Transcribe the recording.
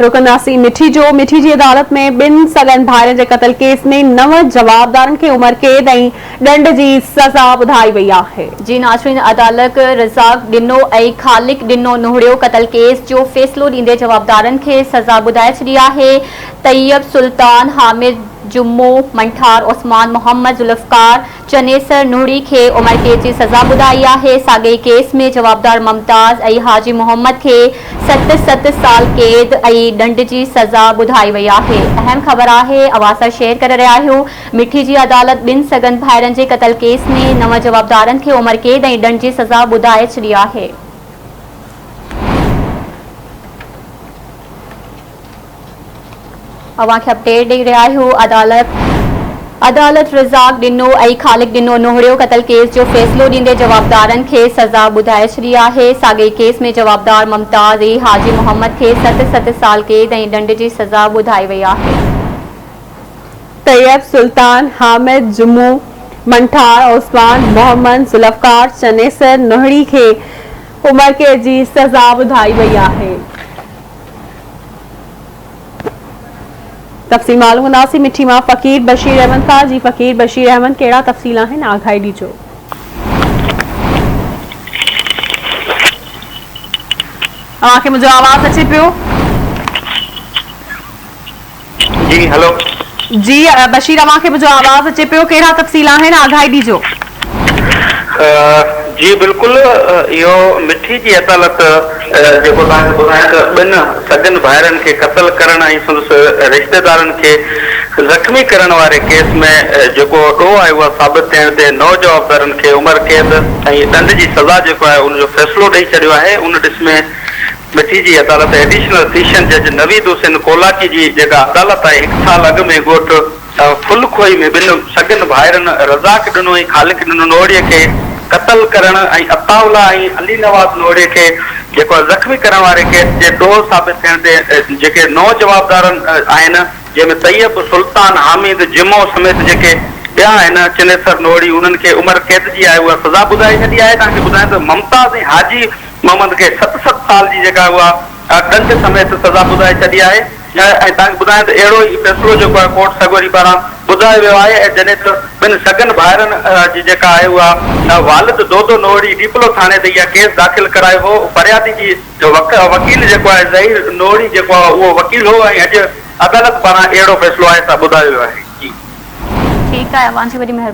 रुकंदासीं मिठी जी अदालत में ॿिनि सगन भाइरनि जे क़त्ल केस में 9 जवाबदारनि खे उमिरि कैद ऐं ॾंड जी सज़ा ॿुधाई वई आहे। जी नाज़रीन, अदालत रज़ाक ॾिनो ऐं ख़ालिक ॾिनो नोहड़ियो क़त्ल केस जो फ़ैसिलो ॾींदे जवाबदारनि खे सज़ा ॿुधाए छॾी आहे। तैयब सुल्तान, हामिद जुम्मो, मंठार उस्मान, मोहम्मद जुल्फ़कार, चनेसर नूरी खे उमिरि कैद जी सज़ा ॿुधाई आहे। साॻे केस में जवाबदार मुमताज़ ऐं हाजी मोहम्मद खे 7 साल कैद ऐं ॾंड जी सज़ा ॿुधाई वई आहे। अहम ख़बर आहे, अवां शेयर करे रहिया आहियूं। मिठी जी अदालत ॿिनि सगन भाइरनि जे क़त्ल केस में 9 जवाबदारनि खे उमिरि कैद ऐं ॾंड जी सज़ा ॿुधाए छॾी आहे। अवां खे अपडेट ॾेई रहिया आहियूं। अदालत रज़ाक ॾिनो ऐं ख़ालिक ॾिनो नोहड़ियो क़त्ल केस जो फ़ैसिलो ॾींदे जवाबदारनि खे सज़ा ॿुधाए छॾी आहे। साॻे केस में जवाबदार मुमताज़ ऐं हाजी मोहम्मद खे 7 साल कैद ऐं ॾंड जी सज़ा ॿुधाई वई आहे। तैयब सुल्तान, हामिद जुम्मो, मंठार उस्मान, मोहम्मद जुल्फ़कार, चनेसर नूरी खे उमिरि कैद जी सज़ा ॿुधाई वई आहे। तफ़सील मालूम कंदासीं मिठी मां फ़कीर बशीर अहमद खां। जी फ़कीर बशीर अहमद, कहिड़ा तफ़सील आहिनि, आगाही ॾिजो। तव्हांखे मुंहिंजो आवाज़ अचे पियो? जी हेलो जी बशीर, तव्हांखे मुंहिंजो आवाज़ अचे पियो? कहिड़ा तफ़सील आहिनि, आगाही ॾिजो। जी बिल्कुलु, इहो मिठी जी अदालत जेको तव्हांखे ॿुधायां त ॿिनि सगन भाइरनि खे क़त्ल करण ऐं संदसि रिश्तेदारनि खे ज़ख़्मी करण वारे केस में जेको ॾोह आहे उहा साबित थियण ते 9 जवाबदारनि खे उमिरि कैद ऐं ॾंड जी सज़ा जेको आहे उनजो फ़ैसिलो ॾेई छॾियो आहे। उन ॾिस में मिठी जी अदालत एडिशनल सेशन जज नवीद हुसैन कोलाची जी जेका अदालत आहे 1 साल अॻु में ॻोठ फुलखोई में ॿिनि सगन भाइरनि रज़ाक ॾिनो ऐं ख़ालिक ॾिनो नोहड़ीअ खे क़त्ल करण ऐं अताउल्ला ऐं अली नवाज़ नोहड़े खे जेको ज़ख़्मी करण वारे केस जे ॾोह साबित थियण ते जेके 9 जवाबदारनि आहिनि, जंहिंमें तैयब सुल्तान, हामिद जुम्मो समेत जेके ॿिया आहिनि चनेसर नोहड़ी, उन्हनि खे उमिरि कैद जी आहे उहा सज़ा ॿुधाई छॾी आहे। तव्हांखे ॿुधायां त मुमताज़ ऐं हाजी मोहम्मद खे 7 साल जी जेका उहा ॾंड समेत सज़ा ॿुधाए छॾी आहे। ऐं तव्हांखे ॿुधायां त अहिड़ो ई फ़ैसिलो जेको आहे कोर्ट सॻोरी पारां ॿुधायो वियो आहे। ऐं जॾहिं त ॿिनि सगन भाइरनि जी जेका आहे उहा वालिद दोदो नोहड़ी डीपलो थाणे ते इहा केस दाख़िल करायो हो। फरियादी जी वकील जेको आहे ज़हीर नोहड़ी जेको आहे उहो वकील हो ऐं अॼु अदालत पारां अहिड़ो फ़ैसिलो आहे सा ॿुधायो वियो आहे। जी ठीकु आहे, अवां जी वॾी महिरबानी।